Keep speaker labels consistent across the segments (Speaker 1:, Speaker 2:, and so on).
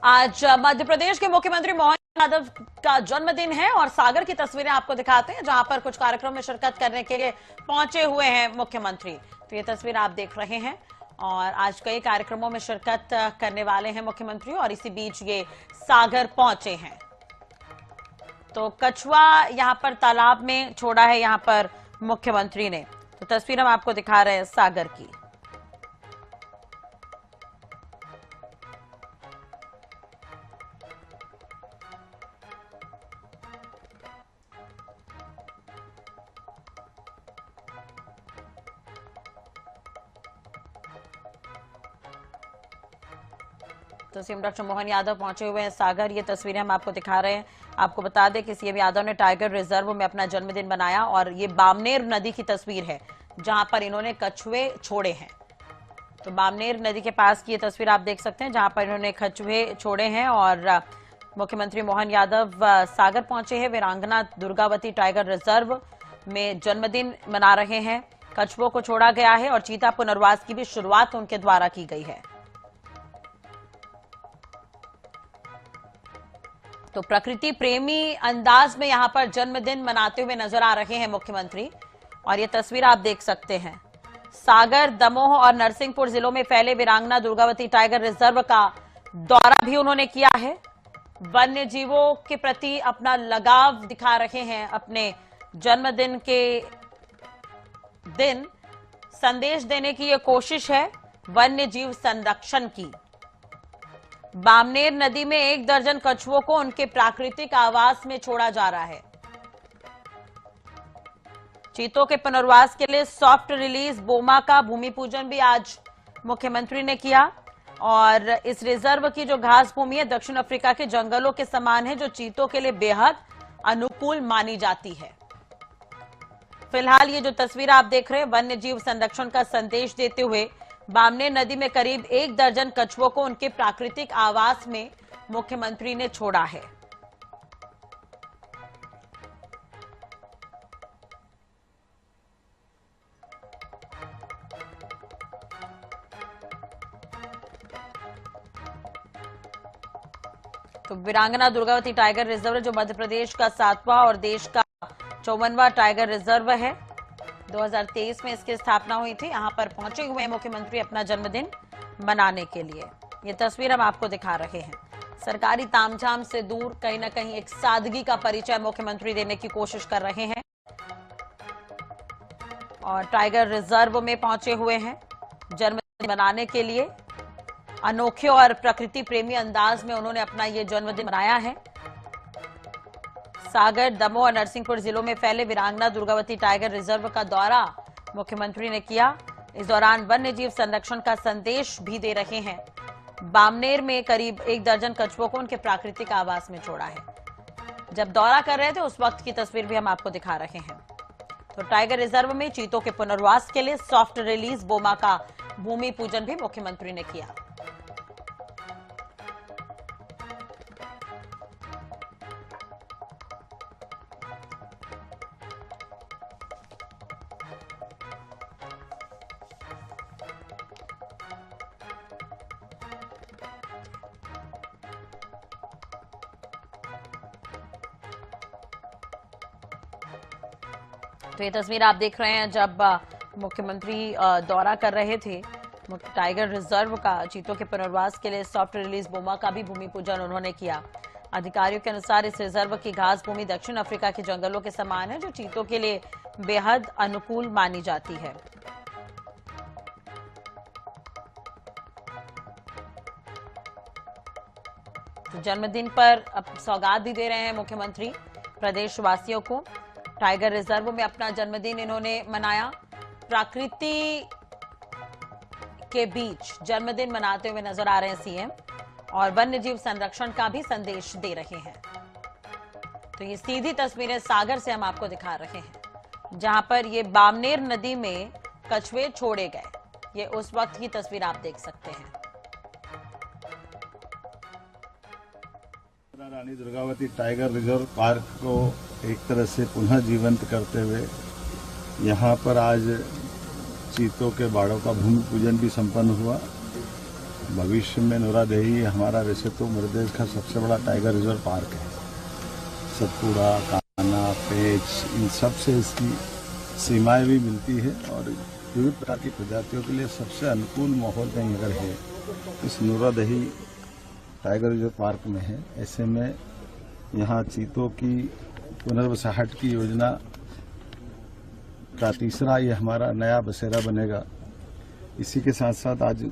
Speaker 1: आज मध्य प्रदेश के मुख्यमंत्री मोहन यादव का जन्मदिन है और सागर की तस्वीरें आपको दिखाते हैं, जहां पर कुछ कार्यक्रम में शिरकत करने के लिए पहुंचे हुए हैं मुख्यमंत्री। तो ये तस्वीर आप देख रहे हैं और आज कई कार्यक्रमों में शिरकत करने वाले हैं मुख्यमंत्री और इसी बीच ये सागर पहुंचे हैं। तो कछुआ यहां पर तालाब में छोड़ा है यहां पर मुख्यमंत्री ने। तो तस्वीर हम आपको दिखा रहे हैं सागर की। तो सीएम डॉक्टर मोहन यादव पहुंचे हुए हैं सागर। ये तस्वीरें हम आपको दिखा रहे हैं। आपको बता दें कि सीएम यादव ने टाइगर रिजर्व में अपना जन्मदिन मनाया और ये बामनेर नदी की तस्वीर है जहां पर इन्होंने कछुए छोड़े हैं। तो बामनेर नदी के पास की ये तस्वीर आप देख सकते हैं जहां पर इन्होंने कछुए छोड़े हैं और मुख्यमंत्री मोहन यादव सागर पहुंचे हैं। वीरांगना दुर्गावती टाइगर रिजर्व में जन्मदिन मना रहे हैं। कछुओं को छोड़ा गया है और चीता पुनर्वास की भी शुरुआत उनके द्वारा की गई है। तो प्रकृति प्रेमी अंदाज में यहां पर जन्मदिन मनाते हुए नजर आ रहे हैं मुख्यमंत्री और ये तस्वीर आप देख सकते हैं। सागर, दमोह और नरसिंहपुर जिलों में फैले वीरांगना दुर्गावती टाइगर रिजर्व का दौरा भी उन्होंने किया है। वन्य जीवों के प्रति अपना लगाव दिखा रहे हैं। अपने जन्मदिन के दिन संदेश देने की यह कोशिश है वन्य जीव संरक्षण की। बामनेर नदी में 1 दर्जन कछुओं को उनके प्राकृतिक आवास में छोड़ा जा रहा है। चीतों के पुनर्वास के लिए सॉफ्ट रिलीज बोमा का भूमि पूजन भी आज मुख्यमंत्री ने किया और इस रिजर्व की जो घास भूमि है दक्षिण अफ्रीका के जंगलों के समान है, जो चीतों के लिए बेहद अनुकूल मानी जाती है। फिलहाल ये जो तस्वीर आप देख रहे हैं वन्य जीव संरक्षण का संदेश देते हुए बामनेर नदी में करीब 1 दर्जन कछुओं को उनके प्राकृतिक आवास में मुख्यमंत्री ने छोड़ा है। तो वीरांगना दुर्गावती टाइगर रिजर्व जो मध्य प्रदेश का 7वां और देश का 54वां टाइगर रिजर्व है। 2023 में इसकी स्थापना हुई थी। यहां पर पहुंचे हुए मुख्यमंत्री अपना जन्मदिन मनाने के लिए। ये तस्वीर हम आपको दिखा रहे हैं। सरकारी तामझाम से दूर कहीं ना कहीं एक सादगी का परिचय मुख्यमंत्री देने की कोशिश कर रहे हैं और टाइगर रिजर्व में पहुंचे हुए हैं जन्मदिन मनाने के लिए। अनोखे और प्रकृति प्रेमी अंदाज में उन्होंने अपना ये जन्मदिन मनाया है। सागर, दमोह और नरसिंहपुर जिलों में फैले वीरांगना दुर्गावती टाइगर रिजर्व का दौरा मुख्यमंत्री ने किया। इस दौरान वन्य जीव संरक्षण का संदेश भी दे रहे हैं। बामनेर में करीब 1 दर्जन कछुओं को उनके प्राकृतिक आवास में छोड़ा है। जब दौरा कर रहे थे उस वक्त की तस्वीर भी हम आपको दिखा रहे हैं। तो टाइगर रिजर्व में चीतों के पुनर्वास के लिए सॉफ्ट रिलीज बोमा का भूमि पूजन भी मुख्यमंत्री ने किया। तो ये तस्वीर आप देख रहे हैं जब मुख्यमंत्री दौरा कर रहे थे टाइगर रिजर्व का। चीतों के पुनर्वास के लिए सॉफ्ट रिलीज बोमा का भी भूमि पूजन उन्होंने किया। अधिकारियों के अनुसार इस रिजर्व की घास भूमि दक्षिण अफ्रीका के जंगलों के समान है, जो चीतों के लिए बेहद अनुकूल मानी जाती है। तो जन्मदिन पर अब सौगात भी दे रहे हैं मुख्यमंत्री प्रदेशवासियों को। टाइगर रिजर्व में अपना जन्मदिन इन्होंने मनाया। प्रकृति के बीच जन्मदिन मनाते हुए नजर आ रहे हैं सीएम और वन्य जीव संरक्षण का भी संदेश दे रहे हैं। तो ये सीधी तस्वीरें सागर से हम आपको दिखा रहे हैं जहां पर ये बामनेर नदी में कछुए छोड़े गए। ये उस वक्त की तस्वीर आप देख सकते हैं।
Speaker 2: Rani Durgavati tiger reserve park को एक तरह से पुनः जीवंत करते हुए यहाँ पर आज चीतों के बाड़ों का भूमि पूजन भी संपन्न हुआ। भविष्य में नूरादेही हमारा वैसे तो मध्य प्रदेश का सबसे बड़ा टाइगर रिजर्व पार्क है। सतपुड़ा, कान्हा, पेंच, इन सब से इसकी सीमाएं भी मिलती है और विविध प्रकार की प्रजातियों के लिए सबसे अनुकूल माहौल कहीं अगर है इस नूरादेही टाइगर रिजर्व पार्क में है। ऐसे में यहाँ चीतों की पुनर्वसाहट की योजना का तीसरा ये हमारा नया बसेरा बनेगा। इसी के साथ साथ आज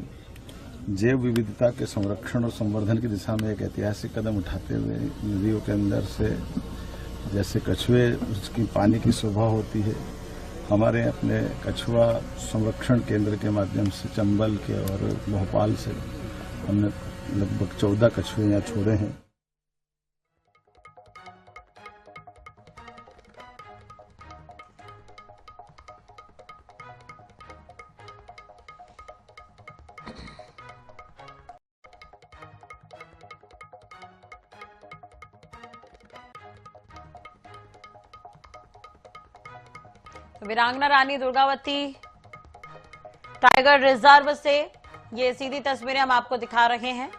Speaker 2: जैव विविधता के संरक्षण और संवर्धन की दिशा में एक ऐतिहासिक कदम उठाते हुए नदियों के अंदर से जैसे कछुए उसकी पानी की शोभा होती है, हमारे अपने कछुआ संरक्षण केंद्र के माध्यम से चंबल के और भोपाल से हमने लगभग 14 कछुए यहाँ छोड़े हैं।
Speaker 1: वीरांगना रानी दुर्गावती टाइगर रिजर्व से ये सीधी तस्वीरें हम आपको दिखा रहे हैं।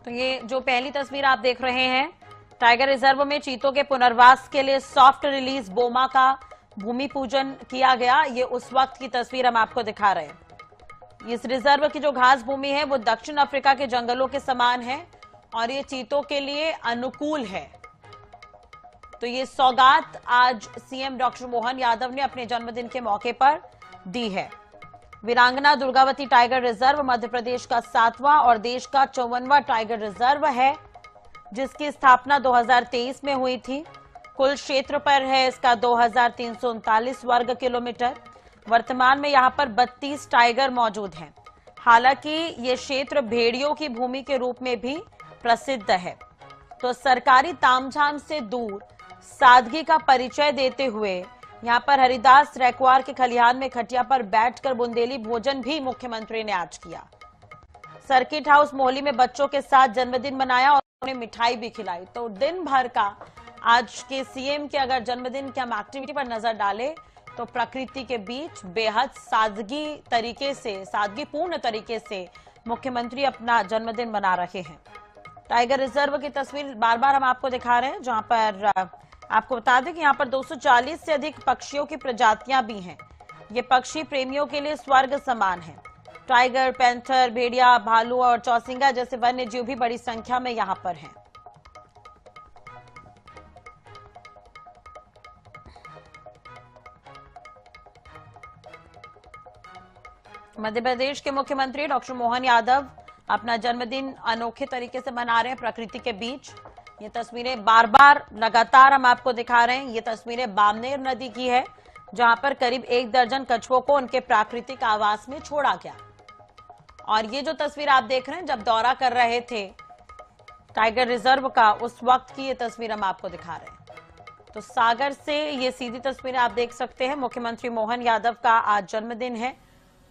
Speaker 1: तो ये जो पहली तस्वीर आप देख रहे हैं, टाइगर रिजर्व में चीतों के पुनर्वास के लिए सॉफ्ट रिलीज बोमा का भूमि पूजन किया गया। ये उस वक्त की तस्वीर हम आपको दिखा रहे हैं। इस रिजर्व की जो घास भूमि है वो दक्षिण अफ्रीका के जंगलों के समान है और ये चीतों के लिए अनुकूल है। तो ये सौगात आज सीएम डॉक्टर मोहन यादव ने अपने जन्मदिन के मौके पर दी है। वीरांगना दुर्गावती टाइगर रिजर्व मध्य प्रदेश का 7वां और देश का 54वां टाइगर रिजर्व है, जिसकी स्थापना 2023 में हुई थी। कुल क्षेत्र पर है इसका 2339 वर्ग किलोमीटर। वर्तमान में यहां पर 32 टाइगर मौजूद हैं। हालांकि ये क्षेत्र भेड़ियों की भूमि के रूप में भी प्रसिद्ध है। तो सरकारी तामझाम से दूर सादगी का परिचय देते हुए यहां पर हरिदास रैकवार के खलिहान में खटिया पर बैठकर बुंदेली भोजन भी मुख्यमंत्री ने आज किया। सर्किट हाउस मोहली में बच्चों के साथ जन्मदिन मनाया और उन्हें मिठाई भी खिलाई। तो दिन भर का आज के सीएम के अगर जन्मदिन की हम एक्टिविटी पर नजर डालें तो प्रकृति के बीच बेहद सादगीपूर्ण तरीके से मुख्यमंत्री अपना जन्मदिन मना रहे हैं। टाइगर रिजर्व की तस्वीर बार बार हम आपको दिखा रहे हैं, जहां पर आपको बता दें कि यहाँ पर 240 से अधिक पक्षियों की प्रजातियां भी हैं। ये पक्षी प्रेमियों के लिए स्वर्ग समान है। टाइगर, पैंथर, भेड़िया, भालू और चौसिंगा जैसे वन्य जीव भी बड़ी संख्या में यहाँ पर हैं। मध्य प्रदेश के मुख्यमंत्री डॉक्टर मोहन यादव अपना जन्मदिन अनोखे तरीके से मना रहे हैं प्रकृति के बीच। ये तस्वीरें बार बार लगातार हम आपको दिखा रहे हैं। ये तस्वीरें बामनेर नदी की है, जहां पर करीब 1 दर्जन कछुओं को उनके प्राकृतिक आवास में छोड़ा गया। और ये जो तस्वीर आप देख रहे हैं, जब दौरा कर रहे थे टाइगर रिजर्व का, उस वक्त की ये तस्वीर हम आपको दिखा रहे हैं। तो सागर से ये सीधी तस्वीरें आप देख सकते हैं। मुख्यमंत्री मोहन यादव का आज जन्मदिन है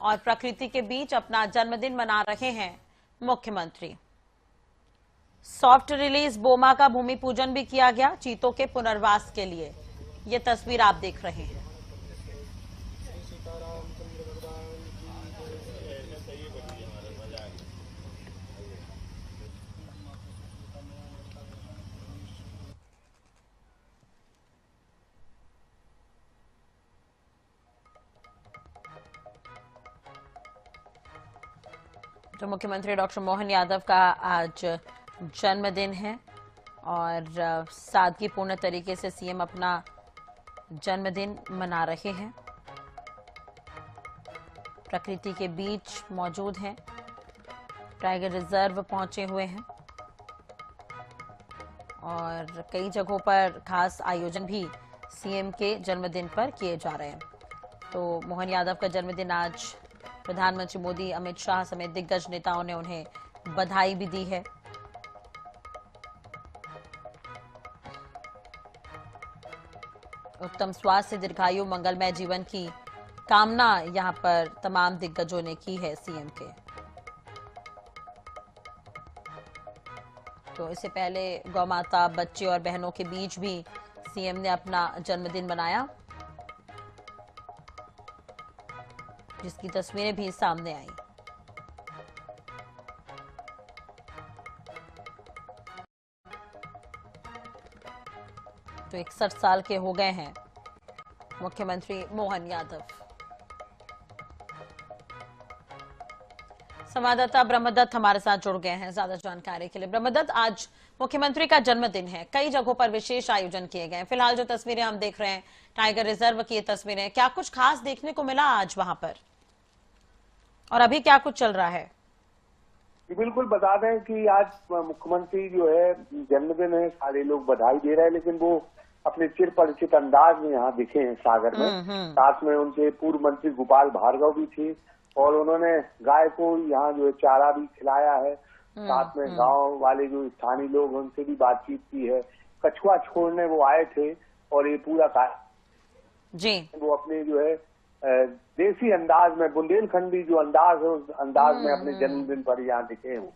Speaker 1: और प्रकृति के बीच अपना जन्मदिन मना रहे हैं मुख्यमंत्री। सॉफ्ट रिलीज बोमा का भूमि पूजन भी किया गया चीतों के पुनर्वास के लिए। ये तस्वीर आप देख रहे हैं। तो मुख्यमंत्री डॉक्टर मोहन यादव का आज जन्मदिन है और सादगीपूर्ण तरीके से सीएम अपना जन्मदिन मना रहे हैं। प्रकृति के बीच मौजूद हैं, टाइगर रिजर्व पहुंचे हुए हैं और कई जगहों पर खास आयोजन भी सीएम के जन्मदिन पर किए जा रहे हैं। तो मोहन यादव का जन्मदिन आज प्रधानमंत्री मोदी, अमित शाह समेत दिग्गज नेताओं ने उन्हें बधाई भी दी है। उत्तम स्वास्थ्य, दीर्घायु, मंगलमय जीवन की कामना यहां पर तमाम दिग्गजों ने की है सीएम के। तो इससे पहले गौ माता, बच्चे और बहनों के बीच भी सीएम ने अपना जन्मदिन मनाया, जिसकी तस्वीरें भी सामने आई। तो 61 साल के हो गए हैं मुख्यमंत्री मोहन यादव। संवाददाता ब्रह्मदत्त हमारे साथ जुड़ गए हैं ज्यादा जानकारी के लिए। ब्रह्मदत्त, आज मुख्यमंत्री का जन्मदिन है, कई जगहों पर विशेष आयोजन किए गए हैं। फिलहाल जो तस्वीरें हम देख रहे हैं टाइगर रिजर्व की ये तस्वीरें, क्या कुछ खास देखने को मिला आज वहां पर, और अभी क्या कुछ चल रहा है?
Speaker 3: बिल्कुल बता दें कि आज मुख्यमंत्री जो है जन्मदिन है, सारे लोग बधाई दे रहे हैं, लेकिन वो अपने चिर परिचित अंदाज में यहाँ दिखे हैं सागर में। साथ में उनके पूर्व मंत्री गोपाल भार्गव भी थे और उन्होंने गाय को यहाँ जो है चारा भी खिलाया है। साथ में गांव वाले जो स्थानीय लोग उनसे भी बातचीत की है। कछुआ छोड़ने वो आए थे और ये पूरा
Speaker 1: जी
Speaker 3: वो अपने जो है देसी अंदाज में, बुंदेलखंडी जो अंदाज है उस अंदाज में अपने जन्मदिन पर यहाँ दिखे हूँ।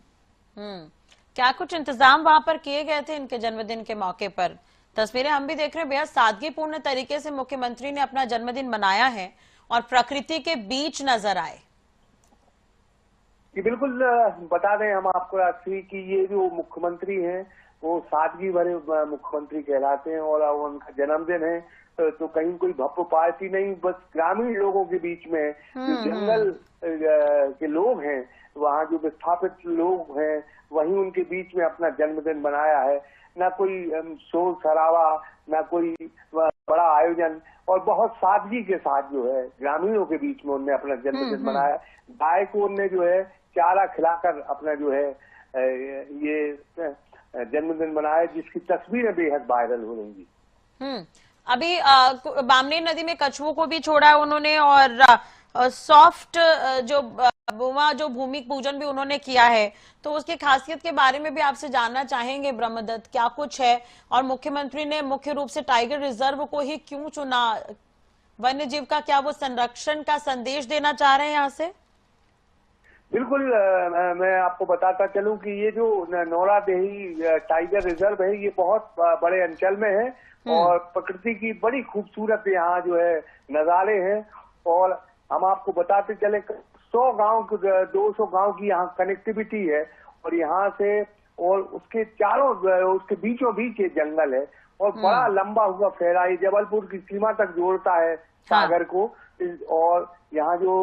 Speaker 1: क्या कुछ इंतजाम वहां पर किए गए थे इनके जन्मदिन के मौके पर? तस्वीरें हम भी देख रहे हैं, बेहद सादगीपूर्ण तरीके से मुख्यमंत्री ने अपना जन्मदिन मनाया है और प्रकृति के बीच नजर आए।
Speaker 3: ये बिल्कुल बता दें हम आपको राष्ट्रीय कि ये जो मुख्यमंत्री हैं वो सादगी भरे मुख्यमंत्री कहलाते हैं और उनका जन्मदिन है तो कहीं कोई भव्य पार्टी नहीं, बस ग्रामीण लोगों के बीच में जो जंगल के लोग हैं, वहाँ जो विस्थापित लोग हैं, वहीं उनके बीच में अपना जन्मदिन मनाया है। ना कोई शोर शराबा, ना कोई बड़ा आयोजन, और बहुत सादगी के साथ जो है ग्रामीणों के बीच में उनने अपना जन्मदिन मनाया। गाय को उनने जो है चारा खिलाकर अपना जो है ये जन्मदिन मनाया, जिसकी तस्वीरें बेहद वायरल हो रही थी।
Speaker 1: अभी बामनी नदी में कछुओं को भी छोड़ा है उन्होंने, और सॉफ्ट जो भूमि पूजन भी उन्होंने किया है। तो उसकी खासियत के बारे में भी आपसे जानना चाहेंगे ब्रह्मदत्त, क्या कुछ है, और मुख्यमंत्री ने मुख्य रूप से टाइगर रिजर्व को ही क्यों चुना? वन्य जीव का क्या वो संरक्षण का संदेश देना चाह रहे हैं यहाँ से?
Speaker 3: बिल्कुल, मैं आपको बताता चलूं कि ये जो नौरादेही टाइगर रिजर्व है ये बहुत बड़े अंचल में है और प्रकृति की बड़ी खूबसूरत यहाँ जो है नजारे हैं। और हम आपको बताते चले 100 गांव 200 गांव की यहाँ कनेक्टिविटी है और यहाँ से और उसके चारों उसके बीचों बीच ये जंगल है और बड़ा लंबा हुआ फैला, ये जबलपुर की सीमा तक जोड़ता है सागर को। और यहाँ जो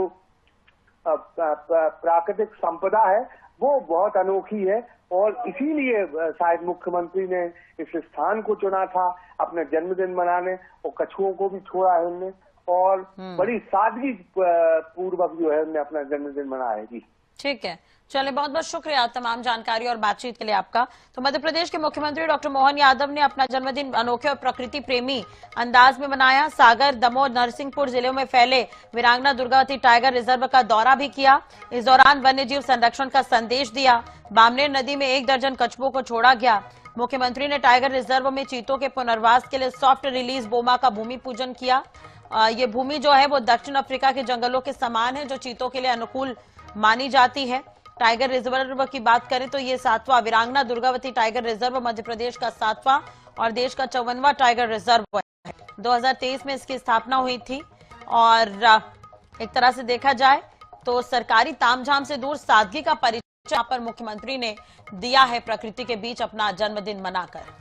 Speaker 3: प्राकृतिक संपदा है वो बहुत अनोखी है और इसीलिए शायद मुख्यमंत्री ने इस स्थान को चुना था अपने जन्मदिन मनाने, और कछुओं को भी छोड़ा है उनने और बड़ी सादगी पूर्वक जो है उन्होंने अपना जन्मदिन मनाया है। जी
Speaker 1: ठीक है, चलिए, बहुत बहुत शुक्रिया तमाम जानकारी और बातचीत के लिए आपका। तो मध्य प्रदेश के मुख्यमंत्री डॉक्टर मोहन यादव ने अपना जन्मदिन अनोखे और प्रकृति प्रेमी अंदाज में मनाया। सागर, दमोह, नरसिंहपुर जिलों में फैले वीरांगना दुर्गावती टाइगर रिजर्व का दौरा भी किया। इस दौरान वन्य जीव संरक्षण का संदेश दिया। बामनेर नदी में 1 दर्जन कछुओं को छोड़ा गया। मुख्यमंत्री ने टाइगर रिजर्व में चीतों के पुनर्वास के लिए सॉफ्ट रिलीज बोमा का भूमि पूजन किया। ये भूमि जो है वो दक्षिण अफ्रीका के जंगलों के समान है, जो चीतों के लिए अनुकूल मानी जाती है। टाइगर रिजर्व की बात करें तो ये 7वां वीरांगना दुर्गावती टाइगर रिजर्व मध्य प्रदेश का 7वां और देश का 54वां टाइगर रिजर्व है। 2023 में इसकी स्थापना हुई थी और एक तरह से देखा जाए तो सरकारी तामझाम से दूर सादगी का परिचय यहाँ पर मुख्यमंत्री ने दिया है प्रकृति के बीच अपना जन्मदिन मनाकर।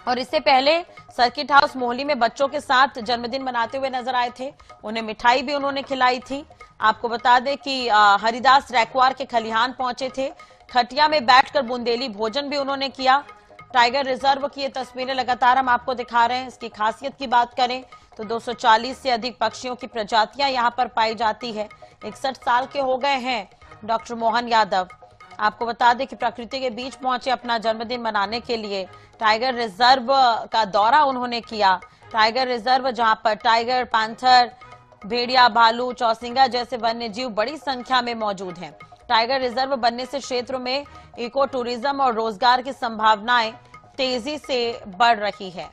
Speaker 1: और इससे पहले सर्किट हाउस मोहाली में बच्चों के साथ जन्मदिन मनाते हुए नजर आए थे। उन्हें मिठाई भी उन्होंने खिलाई थी। आपको बता दें कि हरिदास रैक्वार के खलिहान पहुंचे थे। खटिया में बैठकर बुंदेली भोजन भी उन्होंने किया। टाइगर रिजर्व की ये तस्वीरें लगातार हम आपको दिखा रहे हैं। इसकी खासियत की बात करें तो 240 से अधिक पक्षियों की प्रजातियां यहां पर पाई जाती है। 61 साल के हो गए हैं डॉक्टर मोहन यादव। आपको बता दें कि प्रकृति के बीच पहुंचे अपना जन्मदिन मनाने के लिए। टाइगर रिजर्व का दौरा उन्होंने किया। टाइगर रिजर्व जहां पर टाइगर, पैंथर, भेड़िया, भालू, चौसिंगा जैसे वन्य जीव बड़ी संख्या में मौजूद हैं। टाइगर रिजर्व बनने से क्षेत्र में इको टूरिज्म और रोजगार की संभावनाएं तेजी से बढ़ रही है।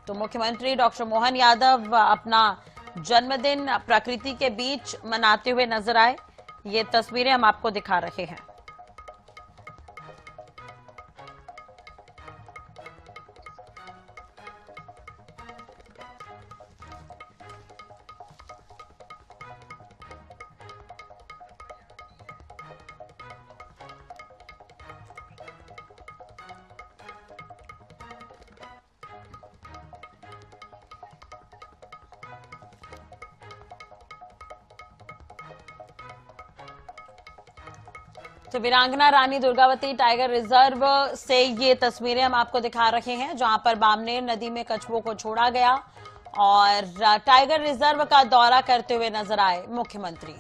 Speaker 1: तो मुख्यमंत्री डॉक्टर मोहन यादव अपना जन्मदिन प्रकृति के बीच मनाते हुए नजर आए। ये तस्वीरें हम आपको दिखा रहे हैं। तो वीरांगना रानी दुर्गावती टाइगर रिजर्व से ये तस्वीरें हम आपको दिखा रहे हैं, जहां पर बामनेर नदी में कछुओं को छोड़ा गया और टाइगर रिजर्व का दौरा करते हुए नजर आए मुख्यमंत्री।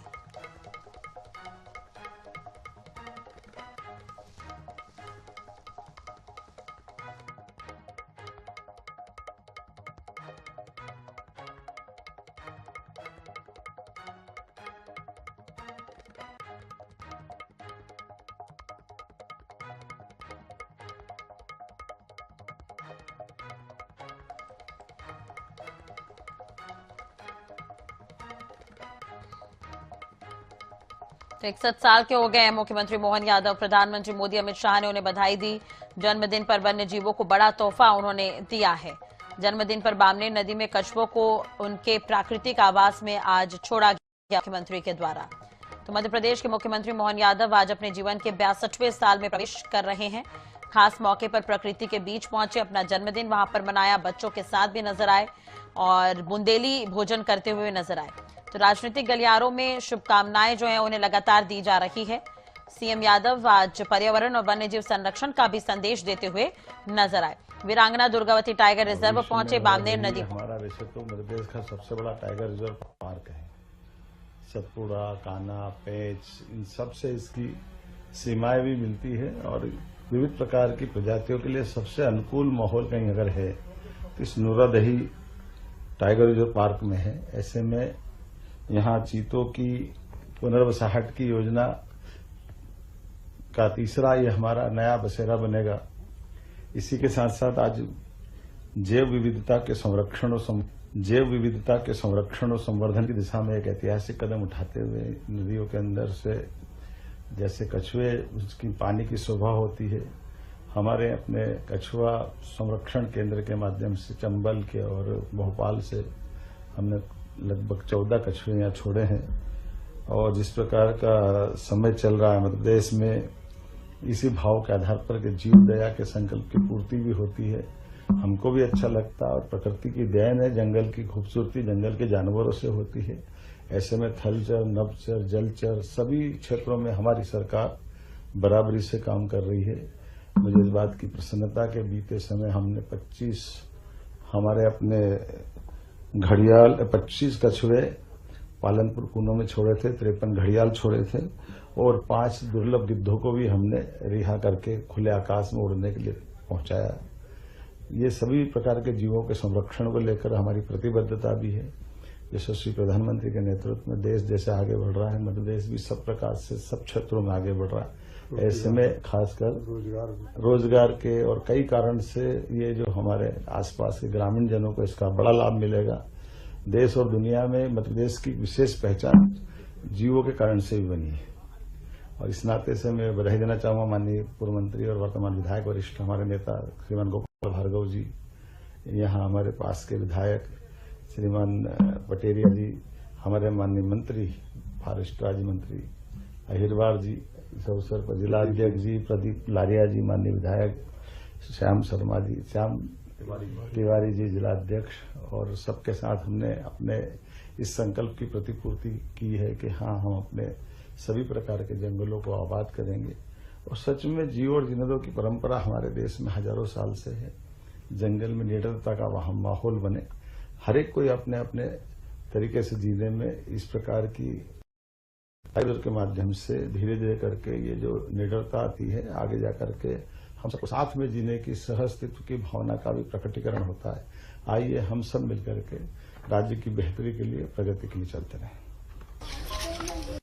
Speaker 1: तो 61 साल के हो गए हैं मुख्यमंत्री मोहन यादव। प्रधानमंत्री मोदी, अमित शाह ने उन्हें बधाई दी। जन्मदिन पर वन्य जीवों को बड़ा तोहफा उन्होंने दिया है। जन्मदिन पर बामनेर नदी में कछुओं को उनके प्राकृतिक आवास में आज छोड़ा गया मुख्यमंत्री के द्वारा। तो मध्य प्रदेश के मुख्यमंत्री मोहन यादव आज अपने जीवन के 62वें साल में प्रवेश कर रहे हैं। खास मौके पर प्रकृति के बीच पहुंचे, अपना जन्मदिन वहां पर मनाया, बच्चों के साथ भी नजर आए और बुंदेली भोजन करते हुए नजर आए। तो राजनीतिक गलियारों में शुभकामनाएं जो है उन्हें लगातार दी जा रही है। सीएम यादव आज पर्यावरण और वन्यजीव संरक्षण का भी संदेश देते हुए नजर आए। वीरांगना दुर्गावती टाइगर रिजर्व पहुंचे बामनेर नदी।
Speaker 2: हमारा वैसे तो मेरे देश का सबसे बड़ा टाइगर रिजर्व पार्क है। सतपुड़ा, कान्हा, पेंच, इन सब से इसकी सीमाएं भी मिलती है और विविध प्रकार की प्रजातियों के लिए सबसे अनुकूल माहौल कहीं अगर है तो इस नूरादही टाइगर रिजर्व पार्क में है। ऐसे में यहाँ चीतों की पुनर्वसाहट की योजना का तीसरा ये हमारा नया बसेरा बनेगा। इसी के साथ साथ आज जैव विविधता के संरक्षण और संवर्धन की दिशा में एक ऐतिहासिक कदम उठाते हुए नदियों के अंदर से जैसे कछुए उसकी पानी की शोभा होती है, हमारे अपने कछुआ संरक्षण केंद्र के माध्यम से चंबल के और भोपाल से हमने लगभग 14 कछुए यहाँ छोड़े हैं। और जिस प्रकार का समय चल रहा है मध्य प्रदेश में, इसी भाव के आधार पर कि जीव दया के संकल्प की पूर्ति भी होती है, हमको भी अच्छा लगता है और प्रकृति की देन है। जंगल की खूबसूरती जंगल के जानवरों से होती है। ऐसे में थलचर, नभचर, जलचर सभी क्षेत्रों में हमारी सरकार बराबरी से काम कर रही है। मुझे इस बात की प्रसन्नता के बीते समय हमने 25 हमारे अपने घड़ियाल 25 कछुए पालनपुर कूनों में छोड़े थे, 53 घड़ियाल छोड़े थे और 5 दुर्लभ गिद्धों को भी हमने रिहा करके खुले आकाश में उड़ने के लिए पहुंचाया। ये सभी प्रकार के जीवों के संरक्षण को लेकर हमारी प्रतिबद्धता भी है। यशस्वी प्रधानमंत्री के नेतृत्व में देश जैसे आगे बढ़ रहा है, मध्य प्रदेश भी सब प्रकार से सब क्षेत्रों में आगे बढ़ रहा है। ऐसे में खासकर रोजगार के और कई कारण से ये जो हमारे आसपास के ग्रामीण जनों को इसका बड़ा लाभ मिलेगा। देश और दुनिया में मध्य प्रदेश की विशेष पहचान जीवों के कारण से भी बनी है और इस नाते से मैं बधाई देना चाहूंगा माननीय पूर्व मंत्री और वर्तमान विधायक वरिष्ठ हमारे नेता श्रीमान गोपाल भार्गव जी, यहाँ हमारे पास के विधायक श्रीमान पटेरिया जी, हमारे माननीय मंत्री फॉरेस्ट राज्य मंत्री अहिरवार जी, इस अवसर पर जिला अध्यक्ष जी प्रदीप लारिया जी, माननीय विधायक श्याम शर्मा जी, श्याम तिवारी जी जिला अध्यक्ष, और सबके साथ हमने अपने इस संकल्प की प्रतिपूर्ति की है कि हाँ, हम अपने सभी प्रकार के जंगलों को आबाद करेंगे। और सच में जीव और जिंदगियों की परंपरा हमारे देश में हजारों साल से है। जंगल में निडरता का वहां माहौल बने, हर एक कोई अपने अपने तरीके से जीने में इस प्रकार की टाइगर के माध्यम से धीरे धीरे करके ये जो निडरता आती है, आगे जाकर के हम सबको साथ में जीने की सहअस्तित्व की भावना का भी प्रकटीकरण होता है। आइए हम सब मिलकर के राज्य की बेहतरी के लिए, प्रगति के लिए चलते रहें।